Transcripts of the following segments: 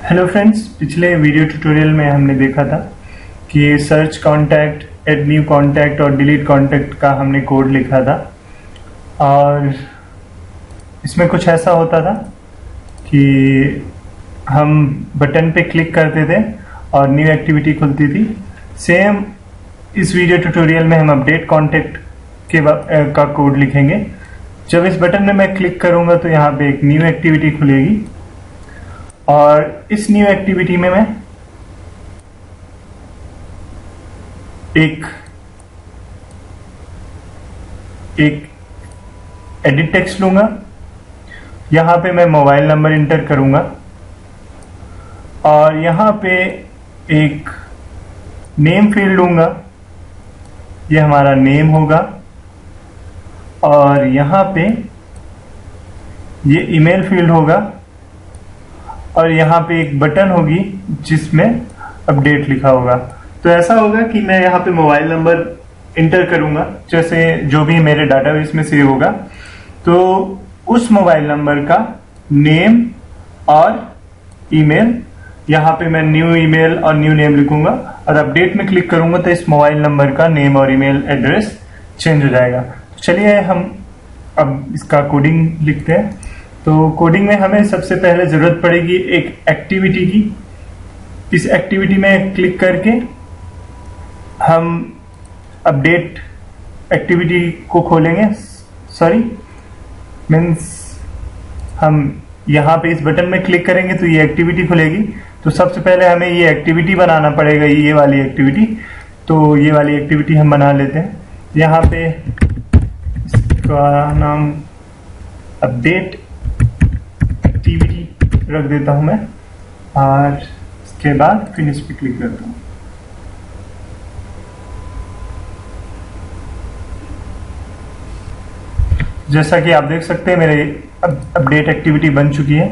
Hello friends, पिछले video tutorial में हमने देखा था कि search contact, add new contact और डिलीट कॉन्टैक्ट का हमने कोड लिखा था। और इसमें कुछ ऐसा होता था कि हम बटन पे क्लिक करते थे और न्यू एक्टिविटी खुलती थी। सेम इस वीडियो ट्यूटोरियल में हम अपडेट कॉन्टैक्ट का कोड लिखेंगे। जब इस बटन में मैं क्लिक करूंगा तो यहाँ पे एक न्यू एक्टिविटी खुलेगी और इस न्यू एक्टिविटी में मैं एक एडिट टेक्स्ट लूंगा। यहां पे मैं मोबाइल नंबर इंटर करूंगा और यहां पे एक नेम फील्ड लूंगा। ये हमारा नेम होगा और यहां पे ये ईमेल फील्ड होगा और यहाँ पे एक बटन होगी जिसमें अपडेट लिखा होगा। तो ऐसा होगा कि मैं यहाँ पे मोबाइल नंबर इंटर करूंगा, जैसे जो भी मेरे डाटाबेस में सेव होगा, तो उस मोबाइल नंबर का नेम और ईमेल, यहाँ पे मैं न्यू ईमेल और न्यू नेम लिखूंगा और अपडेट में क्लिक करूंगा तो इस मोबाइल नंबर का नेम और ईमेल एड्रेस चेंज हो जाएगा। तो चलिए हम अब इसका कोडिंग लिखते हैं। तो कोडिंग में हमें सबसे पहले जरूरत पड़ेगी एक एक्टिविटी की। इस एक्टिविटी में क्लिक करके हम अपडेट एक्टिविटी को खोलेंगे। हम यहाँ पे इस बटन में क्लिक करेंगे तो ये एक्टिविटी खुलेगी। तो सबसे पहले हमें ये एक्टिविटी बनाना पड़ेगा, ये वाली एक्टिविटी। तो ये वाली एक्टिविटी हम बना लेते हैं। यहाँ पे इसका नाम अपडेट एक्टिविटी रख देता हूं मैं और इसके बाद फिनिश पे क्लिक करता हूं। जैसा कि आप देख सकते हैं मेरे अपडेट एक्टिविटी बन चुकी है।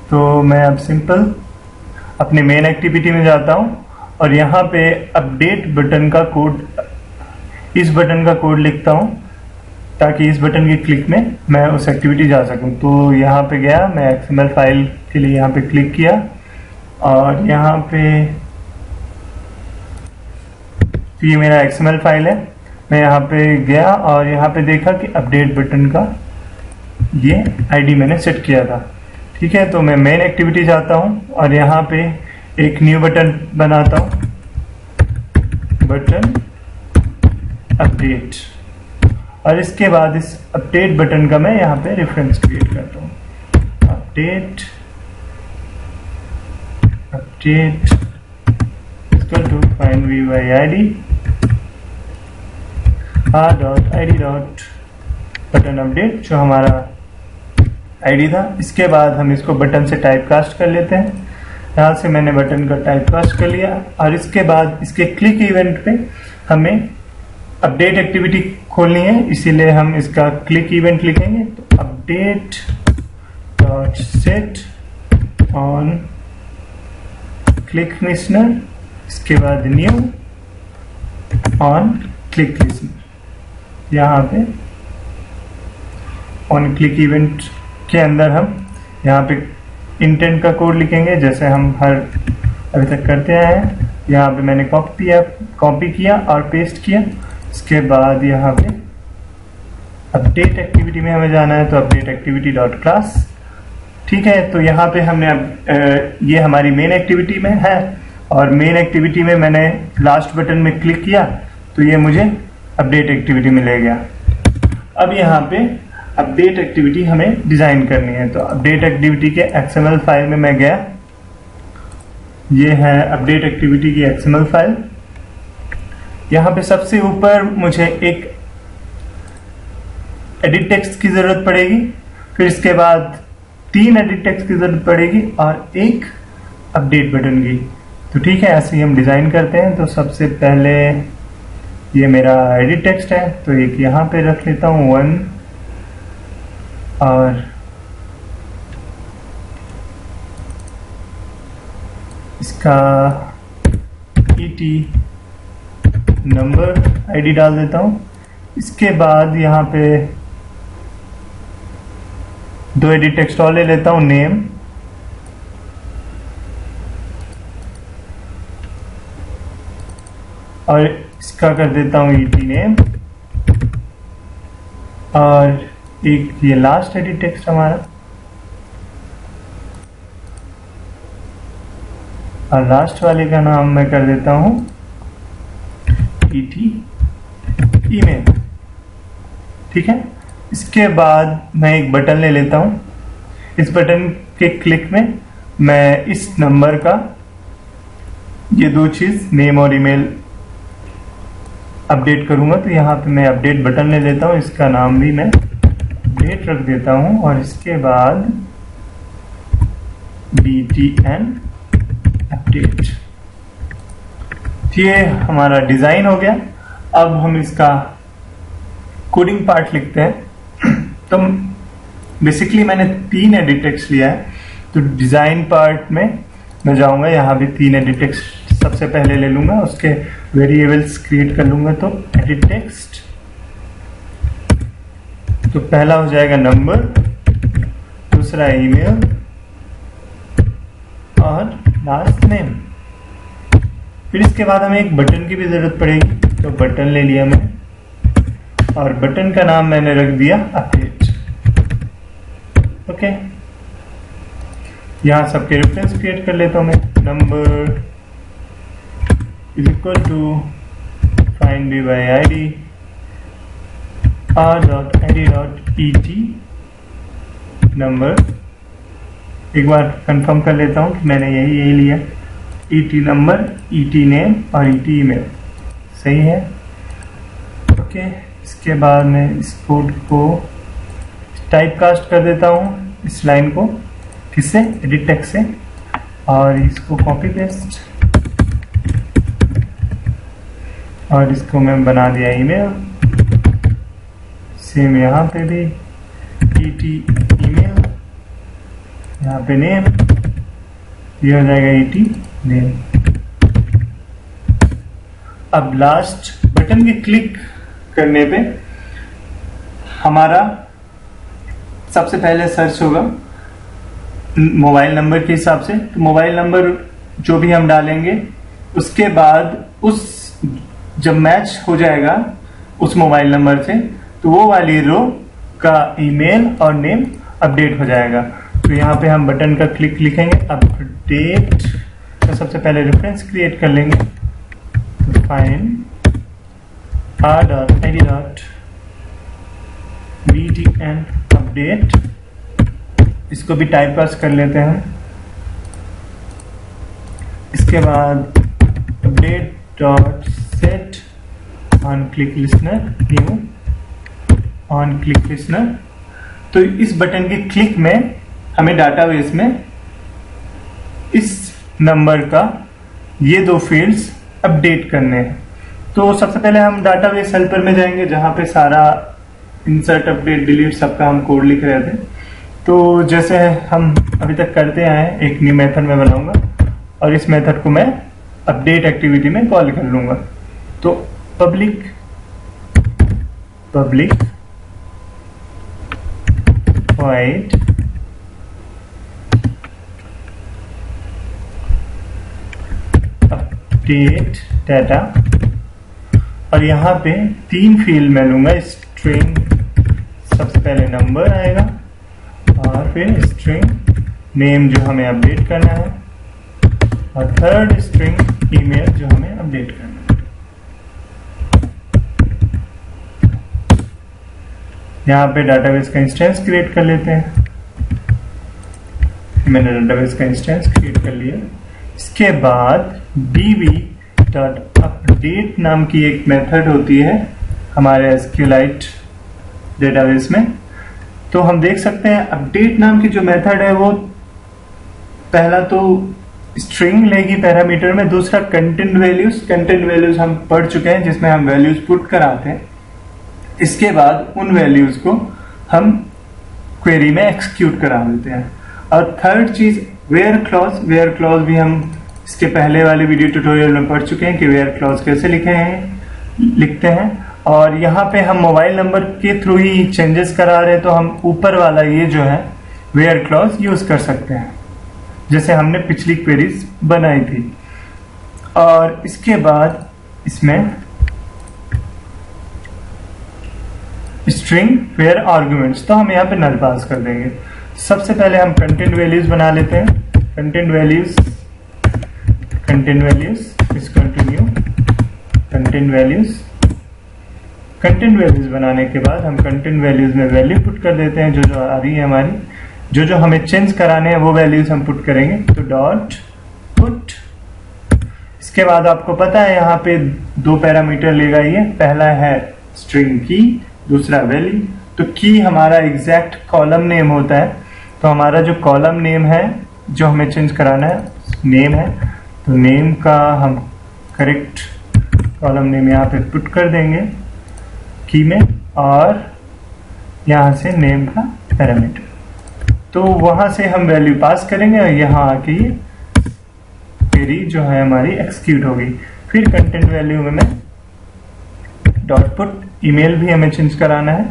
तो मैं अब सिंपल अपने मेन एक्टिविटी में जाता हूं और यहाँ पे अपडेट बटन का कोड, इस बटन का कोड लिखता हूं ताकि इस बटन के क्लिक में मैं उस एक्टिविटी जा सकूं। तो यहाँ पे गया, मैं XML फाइल के लिए यहाँ पे क्लिक किया और यहाँ पे ये मेरा XML फाइल है। मैं यहाँ पे गया और यहाँ पे देखा कि अपडेट बटन का ये आईडी मैंने सेट किया था। ठीक है, तो मैं मेन एक्टिविटी जाता हूँ और यहाँ पे एक न्यू बटन बनाता हूँ, बटन अपडेट, और इसके बाद इस अपडेट बटन का मैं यहाँ पे रेफरेंस क्रिएट करता हूँ। Update equal to find view by ID dot button update, जो हमारा आईडी था। इसके बाद हम इसको बटन से टाइप कास्ट कर लेते हैं। यहाँ से मैंने बटन का टाइप कास्ट कर लिया और इसके बाद इसके क्लिक इवेंट पे हमें अपडेट एक्टिविटी खोलनी है, इसीलिए हम इसका क्लिक इवेंट लिखेंगे। तो update dot set on click listener, इसके बाद न्यू ऑन क्लिक लिसनर। यहाँ पे ऑन क्लिक इवेंट के अंदर हम यहाँ पे इंटेंट का कोड लिखेंगे, जैसे हम अभी तक करते आए हैं। यहाँ पे मैंने कॉपी किया और पेस्ट किया। इसके बाद यहाँ पे अपडेट एक्टिविटी में हमें जाना है, तो अपडेट एक्टिविटी डॉट क्लास। ठीक है, तो यहाँ पे हमने ये हमारी मेन एक्टिविटी में है और मेन एक्टिविटी में मैंने लास्ट बटन में क्लिक किया तो ये मुझे अपडेट एक्टिविटी में ले गया। अब यहाँ पे अपडेट एक्टिविटी हमें डिजाइन करनी है। तो अपडेट एक्टिविटी के XML फाइल में मैं गया, ये है अपडेट एक्टिविटी की XML फाइल। यहाँ पे सबसे ऊपर मुझे एक एडिट टेक्स्ट की जरूरत पड़ेगी, फिर इसके बाद 3 एडिट टेक्स्ट की जरूरत पड़ेगी और एक अपडेट बटन की। तो ठीक है, ऐसे ही हम डिजाइन करते हैं। तो सबसे पहले ये मेरा एडिट टेक्स्ट है, तो एक यहाँ पे रख लेता हूँ 1 और इसका ET नंबर आईडी डाल देता हूं। इसके बाद यहाँ पे 2 एडिट टेक्स्ट और ले लेता हूं, नेम और इसका कर देता हूँ ET नेम, और एक ये लास्ट एडिट टेक्स्ट हमारा, और लास्ट वाले का नाम मैं कर देता हूँ ET ईमेल। ठीक है, इसके बाद मैं एक बटन ले लेता हूँ। इस बटन के क्लिक में मैं इस नंबर का ये दो चीज नेम और ईमेल अपडेट करूंगा। तो यहाँ पे मैं अपडेट बटन ले लेता हूँ, इसका नाम भी मैं अपडेट रख देता हूँ, और इसके बाद BTN अपडेट। ये हमारा डिजाइन हो गया। अब हम इसका कोडिंग पार्ट लिखते हैं। तो बेसिकली मैंने 3 एडिट टेक्स्ट लिया है, तो डिजाइन पार्ट में मैं जाऊंगा, यहाँ भी 3 एडिट टेक्स्ट सबसे पहले ले लूंगा, उसके वेरिएबल्स क्रिएट कर लूंगा। तो एडिट टेक्स्ट, तो पहला हो जाएगा नंबर, दूसरा ईमेल, और लास्ट नेम। फिर इसके बाद हमें एक बटन की भी जरूरत पड़ेगी, तो बटन ले लिया मैं, और बटन का नाम मैंने रख दिया अपडेट। ओके, यहां सबके रेफरेंस क्रिएट कर लेता हूं मैं। Number is equal to find B by ID r.id.et number. एक बार कंफर्म कर लेता हूं कि मैंने यही लिया, ET नंबर, ET नेम और ET ईमेल सही है। ओके, इसके बाद मैं इस कोड को टाइप कास्ट कर देता हूँ, इस लाइन को किससे, एडिट टेक्स्ट से, और इसको कॉपी पेस्ट, और इसको मैं बना दिया ईमेल। सेम यहाँ पे भी ET ईमेल, यहाँ पे नेम, ये हो जाएगा ET नेम। अब लास्ट बटन के क्लिक करने पे हमारा सबसे पहले सर्च होगा मोबाइल नंबर के हिसाब से। तो मोबाइल नंबर जो भी हम डालेंगे, उसके बाद उस जब मैच हो जाएगा उस मोबाइल नंबर से, तो वो वाली रो का ईमेल और नेम अपडेट हो जाएगा। तो यहाँ पे हम बटन का क्लिक लिखेंगे, अपडेट, तो सबसे पहले रेफरेंस क्रिएट कर लेंगे। तो फाइंड r.id.btn अपडेट, इसको भी टाइप कास्ट कर लेते हैं। इसके बाद update dot set on click listener, new on click listener. तो इस बटन के क्लिक में हमें डाटाबेस में इस नंबर का ये 2 फील्ड्स अपडेट करने हैं। तो सबसे पहले हम डाटाबेस हेल्पर में जाएंगे, जहां पे सारा इंसर्ट, अपडेट, डिलीट सबका हम कोड लिख रहे थे। तो जैसे हम अभी तक करते आए, एक न्यू मेथड में बनाऊंगा, और इस मेथड को मैं अपडेट एक्टिविटी में कॉल कर लूंगा। तो पब्लिक void अपडेट डाटा, और यहाँ पे 3 फील्ड मैं लूंगा। स्ट्रिंग, सबसे पहले नंबर आएगा, और फिर स्ट्रिंग नेम जो हमें अपडेट करना है, और थर्ड स्ट्रिंग ईमेल जो हमें अपडेट करना है। यहाँ पे डाटाबेस का इंस्टेंस क्रिएट कर लेते हैं। मैंने डाटाबेस का इंस्टेंस क्रिएट कर लिया। इसके बाद db.update नाम की एक मेथड होती है हमारे SQLite डेटाबेस में। तो हम देख सकते हैं अपडेट नाम की जो मेथड है, वो पहला तो स्ट्रिंग लेगी पैरामीटर में, दूसरा कंटेंट वैल्यूज हम पढ़ चुके हैं, जिसमें हम वैल्यूज पुट कराते हैं। इसके बाद उन वैल्यूज को हम क्वेरी में एक्सिक्यूट करा देते हैं। और थर्ड चीज वेयर क्लॉज भी हम इसके पहले वाले वीडियो ट्यूटोरियल में पढ़ चुके हैं कि वेयर क्लॉज कैसे लिखते हैं। और यहाँ पे हम मोबाइल नंबर के थ्रू ही चेंजेस करा रहे हैं, तो हम ऊपर वाला ये जो है वेयर क्लॉज यूज कर सकते हैं, जैसे हमने पिछली क्वेरीज बनाई थी। और इसके बाद इसमें स्ट्रिंग वेयर आर्गुमेंट्स, तो हम यहाँ पे नल पास कर देंगे। सबसे पहले हम कंटेंट वैल्यूज बना लेते हैं। Content values equal to new content values बनाने के बाद हम कंटेंट वैल्यूज में वैल्यू पुट कर देते हैं, जो जो आ रही है हमारी, जो हमें चेंज कराने हैं वो वैल्यूज हम पुट करेंगे। तो डॉट पुट, इसके बाद आपको पता है यहाँ पे दो पैरामीटर लेगा ये, पहला है स्ट्रिंग की, दूसरा वैल्यू। तो की हमारा एग्जैक्ट कॉलम नेम होता है, तो हमारा जो कॉलम नेम है जो हमें चेंज कराना है नेम है, तो नेम का हम करेक्ट कॉलम नेम यहाँ पे पुट कर देंगे की में, और यहाँ से नेम का पैरामीटर, तो वहां से हम वैल्यू पास करेंगे और यहाँ आके ये क्वेरी जो है हमारी एक्सिक्यूट होगी। फिर कंटेंट वैल्यू में मैं डॉट पुट, ईमेल भी हमें चेंज कराना है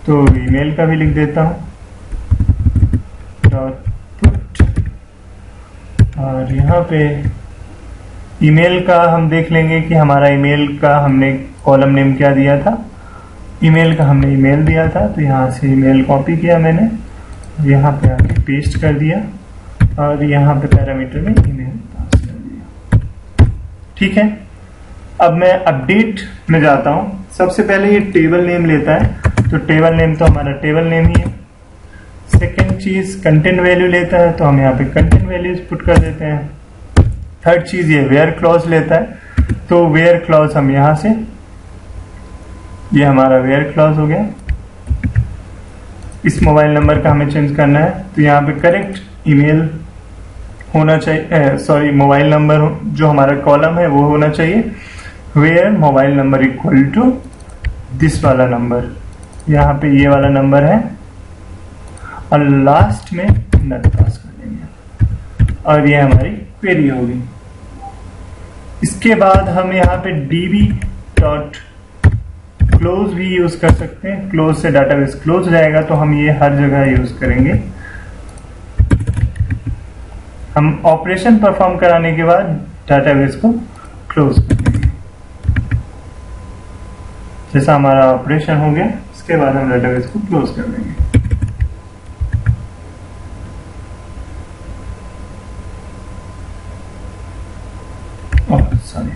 तो ईमेल का भी लिख देता हूं डॉट पुट, और यहाँ पे ईमेल का हम देख लेंगे कि हमारा ईमेल का हमने कॉलम नेम क्या दिया था, ईमेल का हमने ईमेल दिया था, तो यहाँ से ईमेल कॉपी किया मैंने, यहाँ पे आके पेस्ट कर दिया और यहाँ पे पैरामीटर में ईमेल पास कर दिया। ठीक है, अब मैं अपडेट में जाता हूं। सबसे पहले ये टेबल नेम लेता है, तो टेबल नेम तो हमारा टेबल नेम ही है। सेकेंड चीज कंटेंट वैल्यू लेता है, तो हम यहाँ पे कंटेंट वैल्यूज पुट कर देते हैं। थर्ड चीज ये वेयर क्लॉज लेता है, तो वेयर क्लॉज हम यहाँ से, ये हमारा वेयर क्लॉज हो गया। इस मोबाइल नंबर का हमें चेंज करना है, तो यहाँ पे करेक्ट ईमेल होना चाहिए, सॉरी मोबाइल नंबर जो हमारा कॉलम है वो होना चाहिए, where mobile number equal to this वाला नंबर, यहाँ पे ये वाला नंबर है, और लास्ट में नल पास कर देंगे और ये हमारी क्वेरी होगी। इसके बाद हम यहाँ पे db डॉट क्लोज भी यूज कर सकते हैं, क्लोज से डाटाबेस क्लोज रहेगा, तो हम ये हर जगह यूज करेंगे। हम ऑपरेशन परफॉर्म कराने के बाद डाटाबेस को क्लोज कर देंगे। जैसा हमारा ऑपरेशन हो गया, इसके बाद हम डाटाबेस को क्लोज कर देंगे। सॉरी,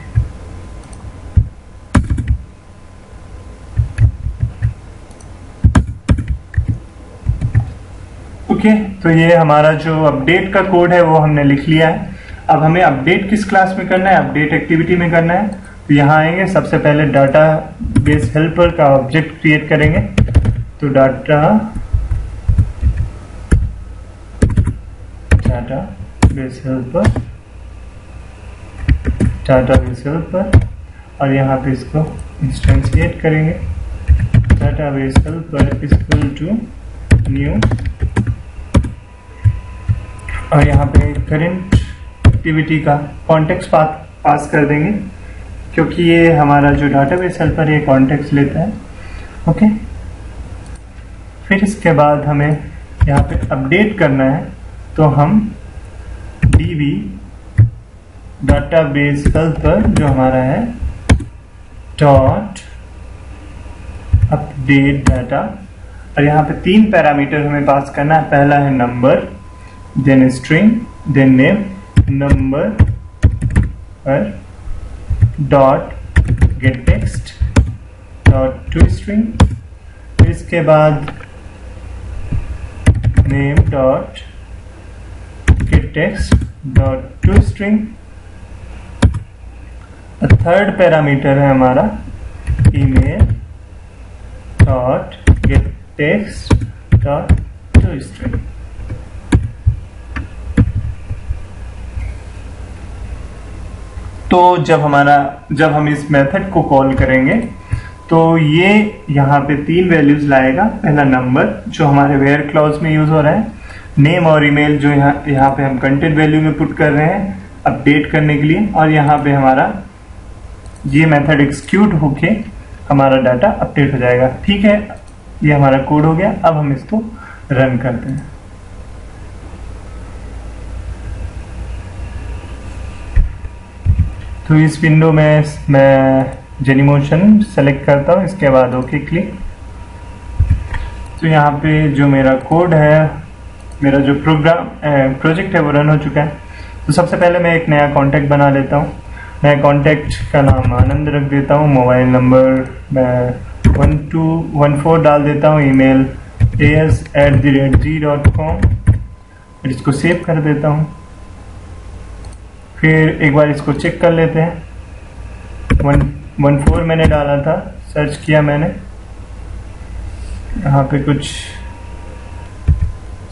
ओके, तो ये हमारा जो अपडेट का कोड है वो हमने लिख लिया है। अब हमें अपडेट किस क्लास में करना है, अपडेट एक्टिविटी में करना है, तो यहाँ आएंगे, सबसे पहले डाटा बेस हेल्पर का ऑब्जेक्ट क्रिएट करेंगे। तो डाटा बेस हेल्पर, और यहाँ पे इसको इंस्टेंशिएट करेंगे। Database helper equal to new, और यहाँ पे करंट एक्टिविटी का कॉन्टेक्स्ट पास कर देंगे, क्योंकि ये हमारा जो डाटाबेस हेल्पर है कॉन्टेक्स्ट लेता है। ओके, फिर इसके बाद हमें यहाँ पे अपडेट करना है, तो हम db डाटाबेस हेल्पर जो हमारा है डॉट अपडेट डाटा, और यहाँ पे 3 पैरामीटर हमें पास करना है। पहला है number, then string, then name, number पर dot get text dot to string, फिर इसके बाद name dot get text dot to string. Third parameter है हमारा email dot get text dot to string. तो जब हम इस मेथड को कॉल करेंगे तो ये यहाँ पे 3 वैल्यूज लाएगा। पहला नंबर जो हमारे वेयर क्लॉज में यूज हो रहा है, नेम और ईमेल जो यहाँ पे हम कंटेंट वैल्यू में पुट कर रहे हैं अपडेट करने के लिए, और यहाँ पे हमारा ये मेथड एक्सिक्यूट होके हमारा डाटा अपडेट हो जाएगा। ठीक है, ये हमारा कोड हो गया। अब हम इसको रन करते हैं। तो तो इस विंडो में मैं जेनीमोशन सेलेक्ट करता हूँ, इसके बाद ओके क्लिक। तो यहाँ पे जो मेरा कोड है, मेरा जो प्रोजेक्ट है वो रन हो चुका है। तो सबसे पहले मैं एक नया कॉन्टैक्ट बना लेता हूँ। मैं कॉन्टैक्ट का नाम आनंद रख देता हूँ, मोबाइल नंबर मैं 1214 डाल देता हूँ, ईमेल as@g.com, फिर इसको सेव कर देता हूँ। फिर एक बार इसको चेक कर लेते हैं। 114 मैंने डाला था, सर्च किया मैंने, यहाँ पे कुछ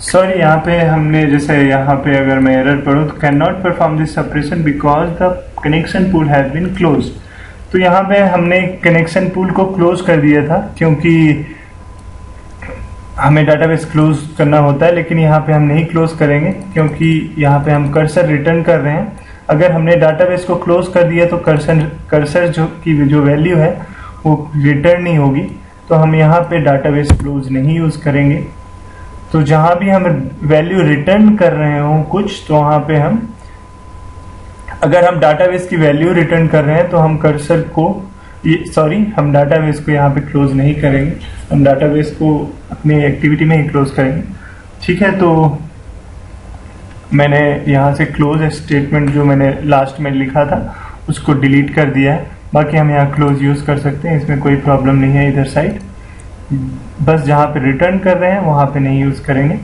सॉरी, यहाँ पे हमने जैसे यहाँ पे अगर मैं एरर पढ़ूँ तो cannot perform this operation because the connection pool has been close. तो यहाँ पे हमने कनेक्शन पूल को क्लोज कर दिया था, क्योंकि हमें डाटाबेस क्लोज करना होता है, लेकिन यहाँ पे हम नहीं क्लोज करेंगे क्योंकि यहाँ पे हम कर्सर रिटर्न कर रहे हैं। अगर हमने डाटाबेस को क्लोज कर दिया तो कर्सर जो वैल्यू है वो रिटर्न नहीं होगी। तो हम यहाँ पे डाटाबेस क्लोज नहीं यूज करेंगे। तो जहां भी हम वैल्यू रिटर्न कर रहे हो कुछ, तो वहां पे हम, अगर हम डाटाबेस की वैल्यू रिटर्न कर रहे हैं तो हम कर्सर को हम डाटाबेस को यहाँ पे क्लोज नहीं करेंगे, हम डाटाबेस को अपनी एक्टिविटी में ही क्लोज करेंगे। ठीक है, तो मैंने यहाँ से क्लोज स्टेटमेंट जो मैंने लास्ट में लिखा था उसको डिलीट कर दिया है। बाकी हम यहाँ क्लोज यूज कर सकते हैं, इसमें कोई प्रॉब्लम नहीं है इधर साइड। बस जहाँ पे रिटर्न कर रहे हैं वहाँ पे नहीं यूज करेंगे।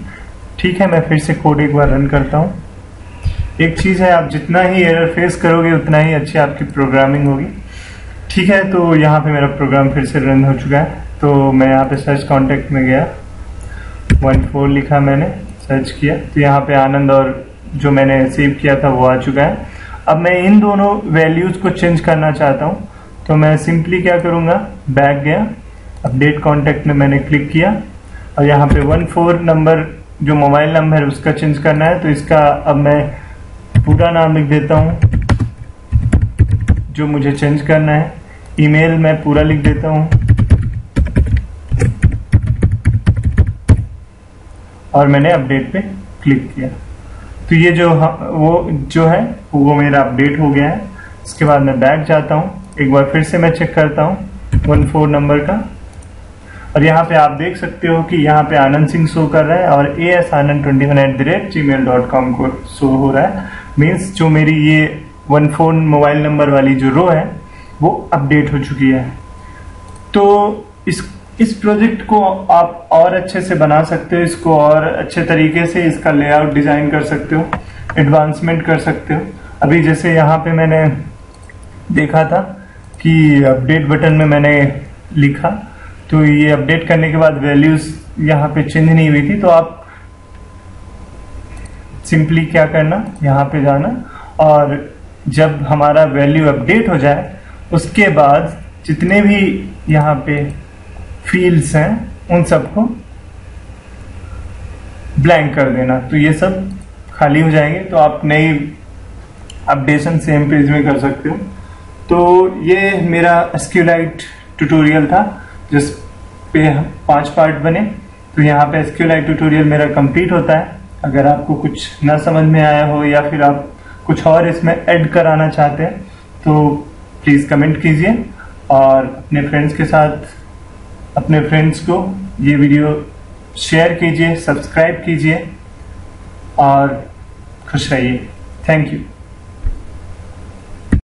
ठीक है, मैं फिर से कोड एक बार रन करता हूँ। एक चीज़ है, आप जितना ही एरर फेस करोगे उतना ही अच्छी आपकी प्रोग्रामिंग होगी। ठीक है, तो यहाँ पे मेरा प्रोग्राम फिर से रन हो चुका है। तो मैं यहाँ पे सर्च कॉन्टेक्ट में गया, 14 लिखा, मैंने सर्च किया, तो यहाँ पे आनंद और जो मैंने सेव किया था वो आ चुका है। अब मैं इन दोनों वैल्यूज को चेंज करना चाहता हूँ, तो मैं सिंपली क्या करूँगा, बैक गया, अपडेट कॉन्टैक्ट में मैंने क्लिक किया और यहाँ पे 14 नंबर जो मोबाइल नंबर है उसका चेंज करना है। तो इसका अब मैं पूरा नाम लिख देता हूँ जो मुझे चेंज करना है। ईमेल मैं पूरा लिख देता हूँ और मैंने अपडेट पे क्लिक किया। तो ये जो है वो मेरा अपडेट हो गया है। इसके बाद मैं बैक जाता हूँ, एक बार फिर से मैं चेक करता हूँ 14 नंबर का, और यहाँ पे आप देख सकते हो कि यहाँ पे आनंद सिंह शो कर रहा है और asanand21@gmail.com को शो हो रहा है। मीन्स जो मेरी ये 14 मोबाइल नंबर वाली जो रो है वो अपडेट हो चुकी है। तो इस प्रोजेक्ट को आप और अच्छे से बना सकते हो, इसको और अच्छे तरीके से इसका लेआउट डिजाइन कर सकते हो, एडवांसमेंट कर सकते हो। अभी जैसे यहाँ पे मैंने देखा था कि अपडेट बटन में मैंने लिखा, तो ये अपडेट करने के बाद वैल्यूज यहाँ पे चेंज नहीं हुई थी। तो आप सिंपली क्या करना, यहाँ पे जाना और जब हमारा वैल्यू अपडेट हो जाए उसके बाद जितने भी यहाँ पे फील्ड्स हैं उन सबको ब्लैंक कर देना, तो ये सब खाली हो जाएंगे। तो आप नई अपडेशन सेम पेज में कर सकते हो। तो ये मेरा SQLite ट्यूटोरियल था जिस पे 5 पार्ट बने। तो यहाँ पे SQLite ट्यूटोरियल मेरा कंप्लीट होता है। अगर आपको कुछ ना समझ में आया हो या फिर आप कुछ और इसमें ऐड कराना चाहते हैं तो प्लीज़ कमेंट कीजिए और अपने फ्रेंड्स को ये वीडियो शेयर कीजिए, सब्सक्राइब कीजिए और खुश रहिए। Thank you.